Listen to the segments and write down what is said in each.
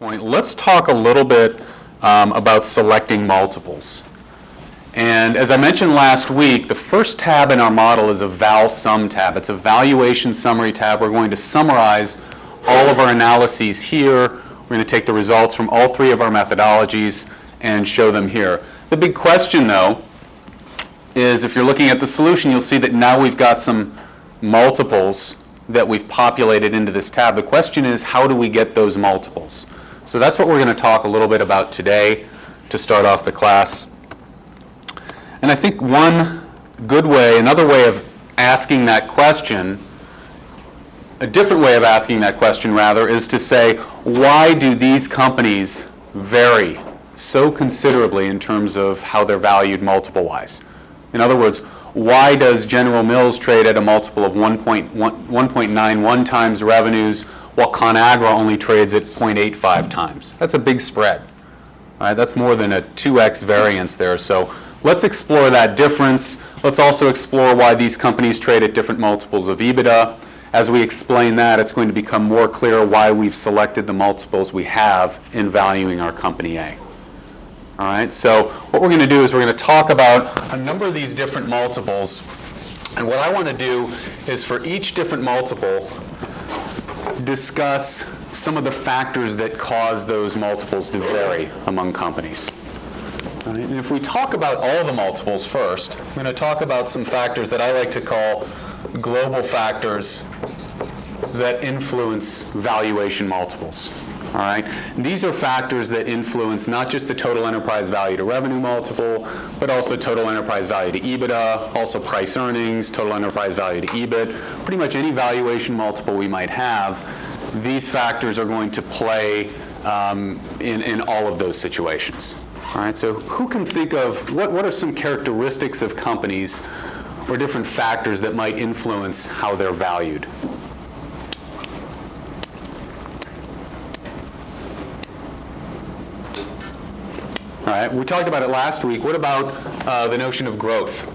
point, let's talk a little bit about selecting multiples. And as I mentioned last week, the first tab in our model is a val sum tab. It's a valuation summary tab. We're going to summarize all of our analyses here. We're going to take the results from all three of our methodologies and show them here. The big question, though, is if you're looking at the solution, you'll see that now we've got some multiples that we've populated into this tab. The question is, how do we get those multiples? So that's what we're going to talk a little bit about today to start off the class. And I think one good way, another way of asking that question, a different way of asking that question rather, is to say, why do these companies vary so considerably in terms of how they're valued multiple-wise? In other words, why does General Mills trade at a multiple of 1.91 times revenues while ConAgra only trades at 0.85 times? That's a big spread. All right, that's more than a 2x variance there. So let's explore that difference. Let's also explore why these companies trade at different multiples of EBITDA. As we explain that, it's going to become more clear why we've selected the multiples we have in valuing our company A. All right, so what we're going to do is we're going to talk about a number of these different multiples. And what I want to do is for each different multiple, discuss some of the factors that cause those multiples to vary among companies. All right, and if we talk about all the multiples first, I'm going to talk about some factors that I like to call global factors that influence valuation multiples. All right, and these are factors that influence not just the total enterprise value to revenue multiple, but also total enterprise value to EBITDA, also price earnings, total enterprise value to EBIT, pretty much any valuation multiple we might have. These factors are going to play in all of those situations. All right, so who can think of what are some characteristics of companies or different factors that might influence how they're valued? All right, we talked about it last week. What about the notion of growth?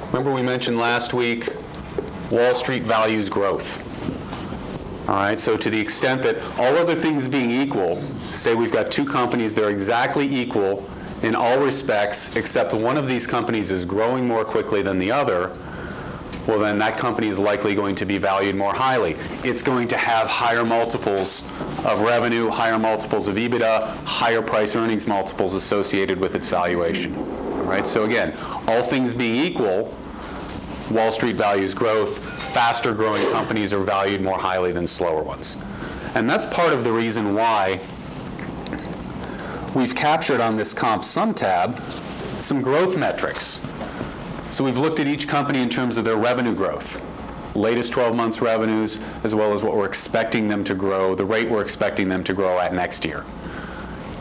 Remember we mentioned last week Wall Street values growth. All right, so to the extent that all other things being equal, say we've got two companies that are exactly equal in all respects, except one of these companies is growing more quickly than the other, well then that company is likely going to be valued more highly. It's going to have higher multiples of revenue, higher multiples of EBITDA, higher price earnings multiples associated with its valuation. All right, so again, all things being equal, Wall Street values growth. Faster growing companies are valued more highly than slower ones. And that's part of the reason why we've captured on this comp sum tab some growth metrics. So we've looked at each company in terms of their revenue growth, latest 12 months revenues, as well as what we're expecting them to grow, the rate we're expecting them to grow at next year.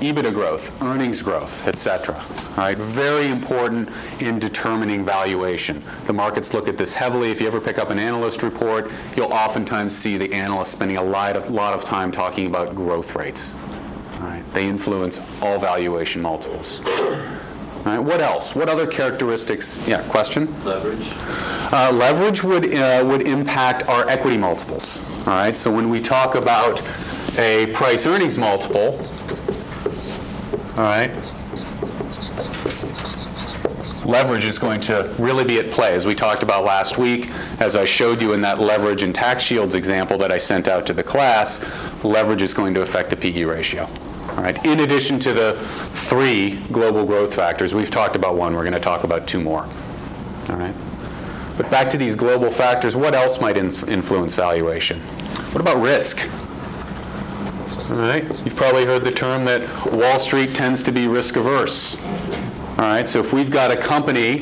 EBITDA growth, earnings growth, et cetera. All right, very important in determining valuation. The markets look at this heavily. If you ever pick up an analyst report, you'll oftentimes see the analysts spending a lot of time talking about growth rates. All right, they influence all valuation multiples. All right, what else? What other characteristics? Yeah, question? Leverage. Leverage would impact our equity multiples. All right, so when we talk about a price earnings multiple, all right, leverage is going to really be at play, as we talked about last week. As I showed you in that leverage and tax shields example that I sent out to the class, leverage is going to affect the PE ratio. All right. In addition to the three global growth factors, we've talked about one, we're going to talk about two more. All right. But back to these global factors, what else might influence valuation? What about risk? All right. You've probably heard the term that Wall Street tends to be risk averse. All right. So if we've got a company,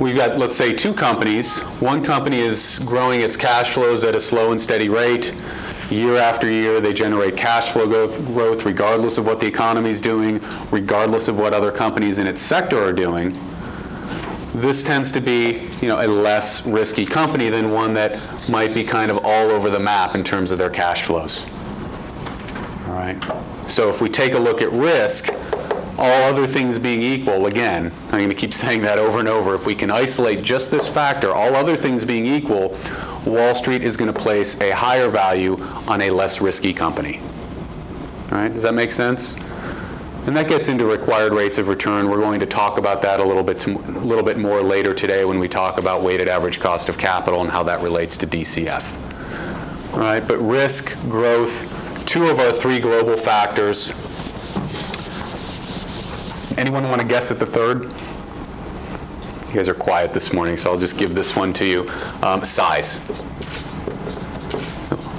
we've got, let's say, two companies. One company is growing its cash flows at a slow and steady rate. Year after year, they generate cash flow growth regardless of what the economy is doing, regardless of what other companies in its sector are doing. This tends to be, a less risky company than one that might be kind of all over the map in terms of their cash flows. All right. So if we take a look at risk, all other things being equal, again, I'm going to keep saying that over and over, if we can isolate just this factor, all other things being equal, Wall Street is going to place a higher value on a less risky company. All right, does that make sense? And that gets into required rates of return. We're going to talk about that a little bit more later today when we talk about weighted average cost of capital and how that relates to DCF. All right, but risk, growth, two of our three global factors. Anyone want to guess at the third? You guys are quiet this morning, so I'll just give this one to you. Size.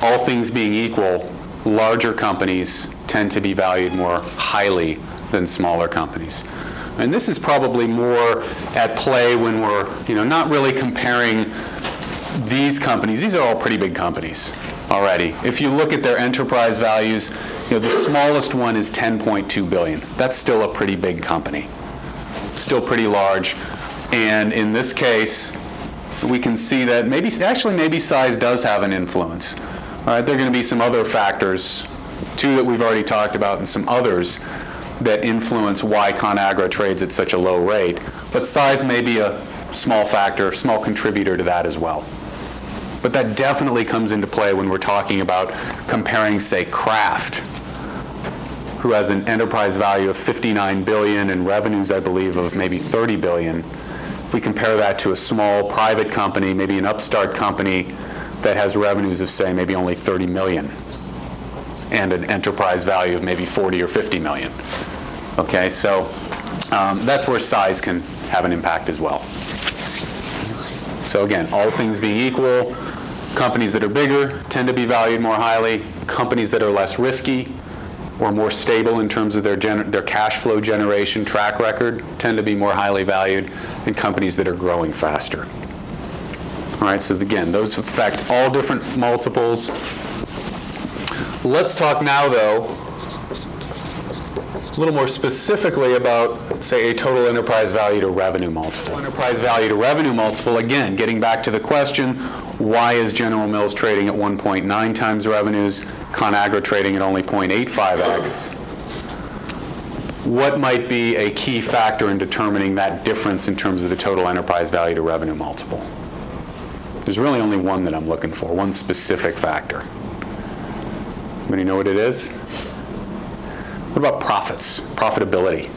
All things being equal, larger companies tend to be valued more highly than smaller companies. And this is probably more at play when we're, not really comparing these companies. These are all pretty big companies already. If you look at their enterprise values, the smallest one is 10.2 billion. That's still a pretty big company. Still pretty large. And in this case, we can see that maybe size does have an influence. All right, there are going to be some other factors, two that we've already talked about and some others that influence why ConAgra trades at such a low rate. But size may be a small factor, small contributor to that as well. But that definitely comes into play when we're talking about comparing, say, Kraft, who has an enterprise value of 59 billion and revenues, I believe, of maybe 30 billion. If we compare that to a small private company, maybe an upstart company that has revenues of, say, maybe only 30 million and an enterprise value of maybe 40 or 50 million. Okay, so that's where size can have an impact as well. So again, all things being equal, companies that are bigger tend to be valued more highly. Companies that are less risky or more stable in terms of their cash flow generation track record tend to be more highly valued than companies that are growing faster. All right, so again, those affect all different multiples. Let's talk now, though, a little more specifically about, say, a total enterprise value to revenue multiple. Enterprise value to revenue multiple, again, getting back to the question, why is General Mills trading at 1.9 times revenues, ConAgra trading at only 0.85x? What might be a key factor in determining that difference in terms of the total enterprise value to revenue multiple? There's really only one that I'm looking for, one specific factor. Anybody know what it is? What about profits, profitability?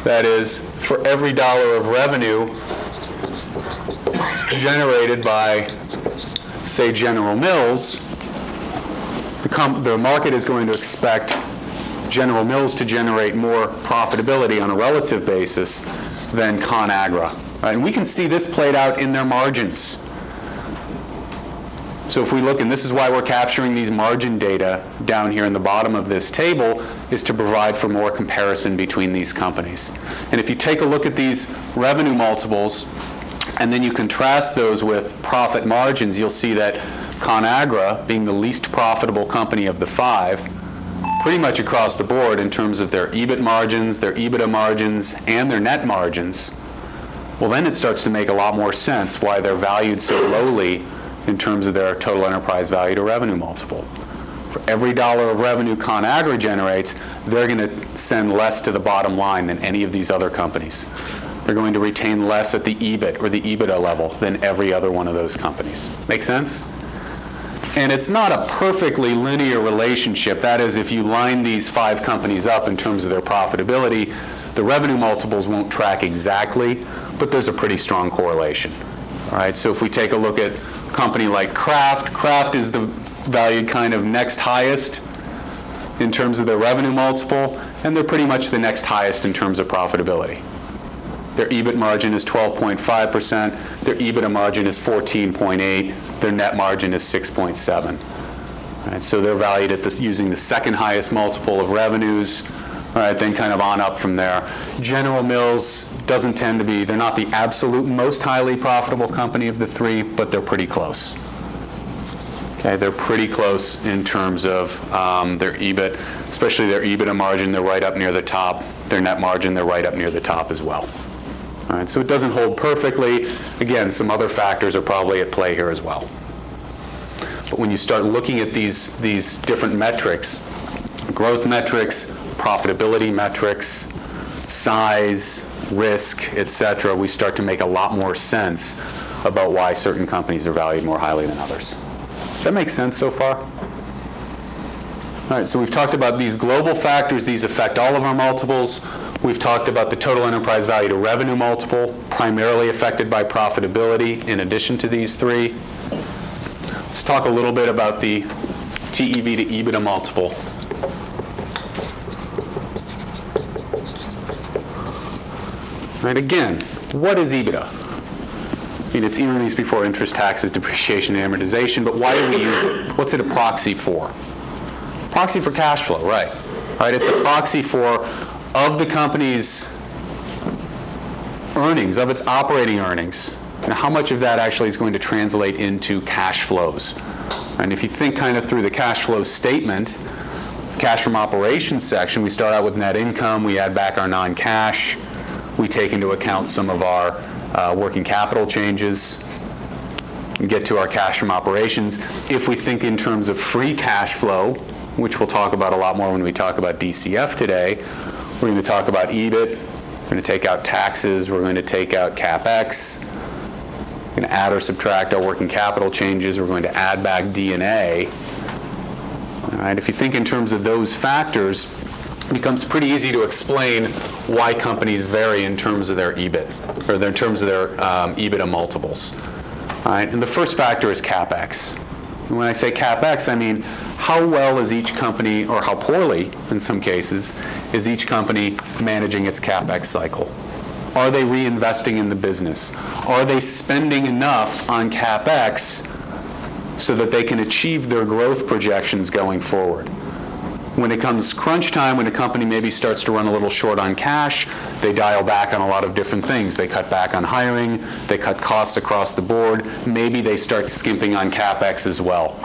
That is, for every dollar of revenue generated by, say, General Mills, the market is going to expect General Mills to generate more profitability on a relative basis than ConAgra. Right? And we can see this played out in their margins. So if we look, and this is why we're capturing these margin data down here in the bottom of this table, is to provide for more comparison between these companies. And if you take a look at these revenue multiples, and then you contrast those with profit margins, you'll see that ConAgra, being the least profitable company of the five, pretty much across the board in terms of their EBIT margins, their EBITDA margins, and their net margins, well, then it starts to make a lot more sense why they're valued so lowly in terms of their total enterprise value to revenue multiple. For every dollar of revenue ConAgra generates, they're going to send less to the bottom line than any of these other companies. They're going to retain less at the EBIT or the EBITDA level than every other one of those companies. Make sense? And it's not a perfectly linear relationship. That is, if you line these five companies up in terms of their profitability, the revenue multiples won't track exactly, but there's a pretty strong correlation. All right, so if we take a look at a company like Kraft, Kraft is the valued kind of next highest in terms of their revenue multiple, and they're pretty much the next highest in terms of profitability. Their EBIT margin is 12.5%, their EBITDA margin is 14.8%, their net margin is 6.7%. Right, so they're valued at this using the second highest multiple of revenues, right, then kind of on up from there. General Mills doesn't tend to be, they're not the absolute most highly profitable company of the three, but they're pretty close. Okay, they're pretty close in terms of their EBIT, especially their EBITDA margin, they're right up near the top. Their net margin, they're right up near the top as well. All right, so it doesn't hold perfectly. Again, some other factors are probably at play here as well. But when you start looking at these different metrics, growth metrics, profitability metrics, size, risk, et cetera, we start to make a lot more sense about why certain companies are valued more highly than others. Does that make sense so far? All right, so we've talked about these global factors. These affect all of our multiples. We've talked about the total enterprise value to revenue multiple, primarily affected by profitability in addition to these three. Let's talk a little bit about the TEV to EBITDA multiple. All right, again, what is EBITDA? I mean, it's earnings before interest, taxes, depreciation, and amortization, but why do we use it? What's it a proxy for? Proxy for cash flow, right. Right, it's a proxy for, of the company's earnings, of its operating earnings, and how much of that actually is going to translate into cash flows. And if you think kind of through the cash flow statement, cash from operations section, we start out with net income, we add back our non-cash, we take into account some of our working capital changes, and get to our cash from operations. If we think in terms of free cash flow, which we'll talk about a lot more when we talk about DCF today, we're going to talk about EBIT, we're going to take out taxes, we're going to take out CapEx, we're going to add or subtract our working capital changes, we're going to add back D&A. All right, if you think in terms of those factors, it becomes pretty easy to explain why companies vary in terms of their EBIT, or in terms of their EBITDA multiples. All right, and the first factor is CapEx. And when I say CapEx, I mean how well is each company, or how poorly, in some cases, is each company managing its CapEx cycle? Are they reinvesting in the business? Are they spending enough on CapEx so that they can achieve their growth projections going forward? When it comes crunch time, when a company maybe starts to run a little short on cash, they dial back on a lot of different things. They cut back on hiring, they cut costs across the board, maybe they start skimping on CapEx as well.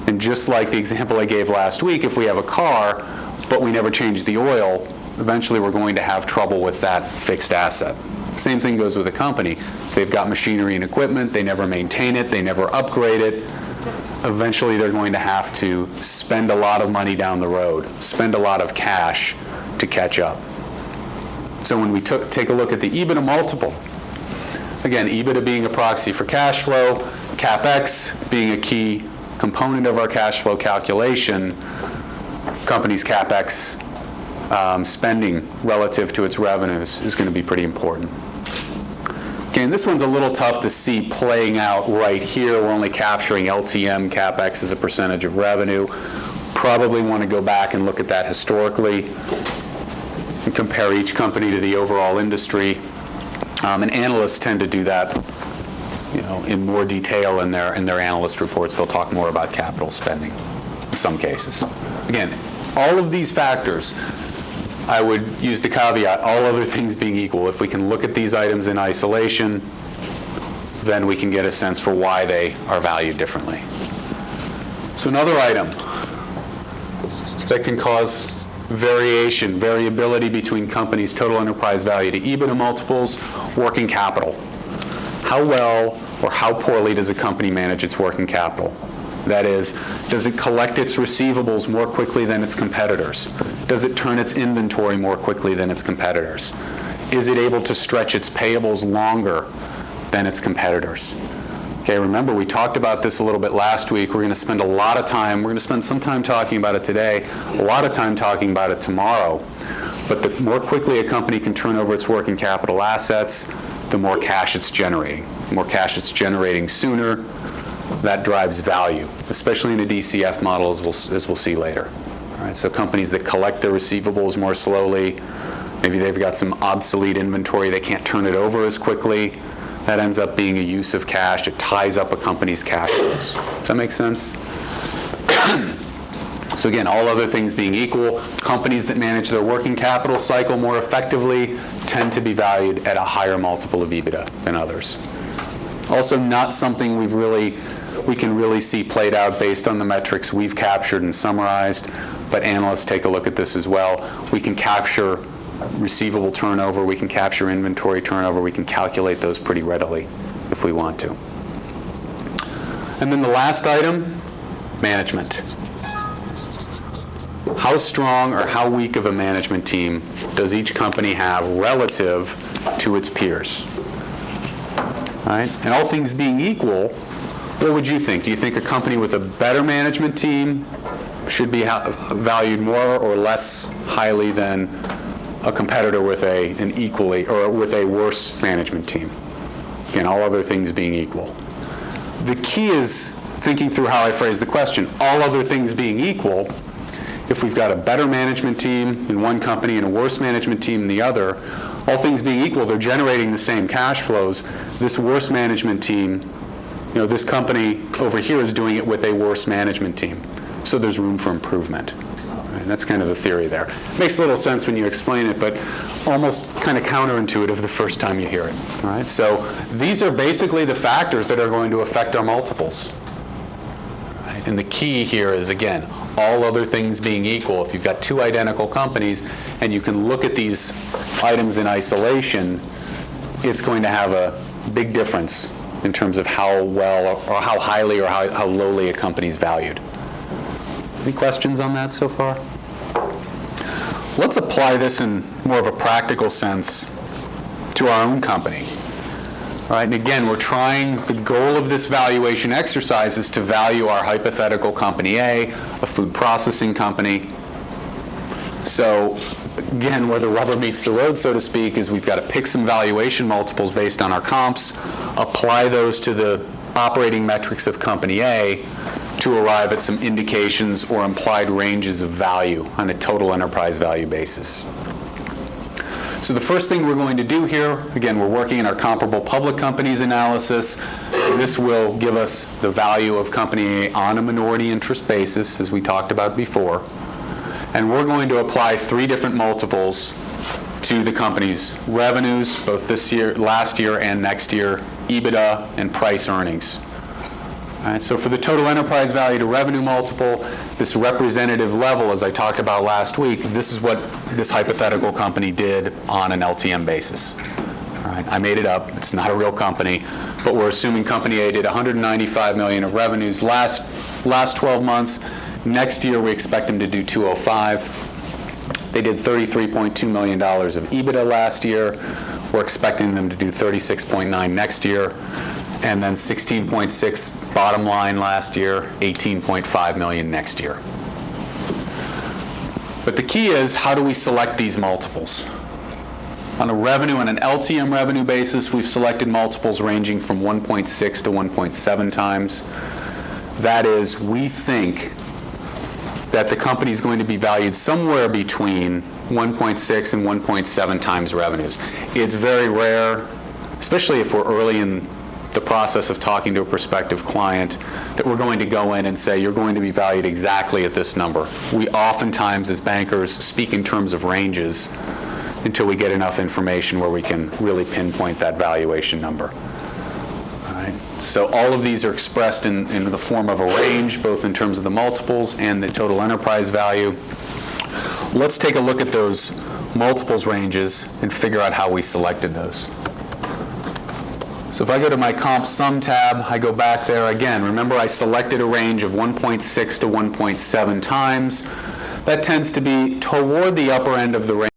And just like the example I gave last week, if we have a car, but we never change the oil, eventually we're going to have trouble with that fixed asset. Same thing goes with a company. If they've got machinery and equipment, they never maintain it, they never upgrade it, eventually they're going to have to spend a lot of money down the road, spend a lot of cash to catch up. So when we take a look at the EBITDA multiple, again, EBITDA being a proxy for cash flow, CapEx being a key component of our cash flow calculation, company's CapEx spending relative to its revenues is going to be pretty important. Okay, and this one's a little tough to see playing out right here. We're only capturing LTM CapEx as a percentage of revenue. Probably want to go back and look at that historically and compare each company to the overall industry. And analysts tend to do that, you know, in more detail in their analyst reports. They'll talk more about capital spending in some cases. Again, all of these factors, I would use the caveat, all other things being equal. If we can look at these items in isolation, then we can get a sense for why they are valued differently. So another item that can cause variability between companies' total enterprise value to EBITDA multiples, working capital. How well or how poorly does a company manage its working capital? That is, does it collect its receivables more quickly than its competitors? Does it turn its inventory more quickly than its competitors? Is it able to stretch its payables longer than its competitors? Okay, remember we talked about this a little bit last week. We're going to spend a lot of time, we're going to spend some time talking about it today, a lot of time talking about it tomorrow. But the more quickly a company can turn over its working capital assets, the more cash it's generating. The more cash it's generating sooner, that drives value, especially in a DCF model, as we'll see later. All right, so companies that collect their receivables more slowly, maybe they've got some obsolete inventory, they can't turn it over as quickly, that ends up being a use of cash. It ties up a company's cash flows. Does that make sense? So again, all other things being equal, companies that manage their working capital cycle more effectively tend to be valued at a higher multiple of EBITDA than others. Also, not something we can really see played out based on the metrics we've captured and summarized, but analysts take a look at this as well. We can capture receivable turnover, we can capture inventory turnover, we can calculate those pretty readily if we want to. And then the last item, management. How strong or how weak of a management team does each company have relative to its peers? All right? And all things being equal, what would you think? Do you think a company with a better management team should be valued more or less highly than a competitor with an equally or with a worse management team. Again, all other things being equal. The key is thinking through how I phrase the question. All other things being equal, if we've got a better management team in one company and a worse management team in the other, all things being equal, they're generating the same cash flows. This worse management team, this company over here is doing it with a worse management team. So there's room for improvement. And that's kind of the theory there. Makes a little sense when you explain it, but almost kind of counterintuitive the first time you hear it. All right? So these are basically the factors that are going to affect our multiples. Right? And the key here is, again, all other things being equal. If you've got two identical companies and you can look at these items in isolation, it's going to have a big difference in terms of how well or how highly or how lowly a company's valued. Any questions on that so far? Let's apply this in more of a practical sense to our own company. All right, and again, the goal of this valuation exercise is to value our hypothetical company A, a food processing company. So again, where the rubber meets the road, so to speak, is we've got to pick some valuation multiples based on our comps, apply those to the operating metrics of company A to arrive at some indications or implied ranges of value on a total enterprise value basis. So the first thing we're going to do here, again, we're working in our comparable public companies analysis. This will give us the value of company A on a minority interest basis, as we talked about before. And we're going to apply 3 different multiples to the company's revenues, both this year, last year, and next year, EBITDA, and price earnings. All right, so for the total enterprise value to revenue multiple, this representative level, as I talked about last week, this is what this hypothetical company did on an LTM basis. All right, I made it up. It's not a real company, but we're assuming company A did $195 million of revenues last 12 months. Next year, we expect them to do $205. They did $33.2 million of EBITDA last year. We're expecting them to do $36.9 next year. And then 16.6 bottom line last year, 18.5 million next year. But the key is, how do we select these multiples? On a revenue and an LTM revenue basis, we've selected multiples ranging from 1.6 to 1.7 times. That is, we think that the company is going to be valued somewhere between 1.6 and 1.7 times revenues. It's very rare, especially if we're early in the process of talking to a prospective client, that we're going to go in and say, you're going to be valued exactly at this number. We oftentimes, as bankers, speak in terms of ranges until we get enough information where we can really pinpoint that valuation number. All right. So all of these are expressed in the form of a range, both in terms of the multiples and the total enterprise value. Let's take a look at those multiples ranges and figure out how we selected those. So if I go to my comp sum tab, I go back there again. Remember, I selected a range of 1.6 to 1.7 times. That tends to be toward the upper end of the range.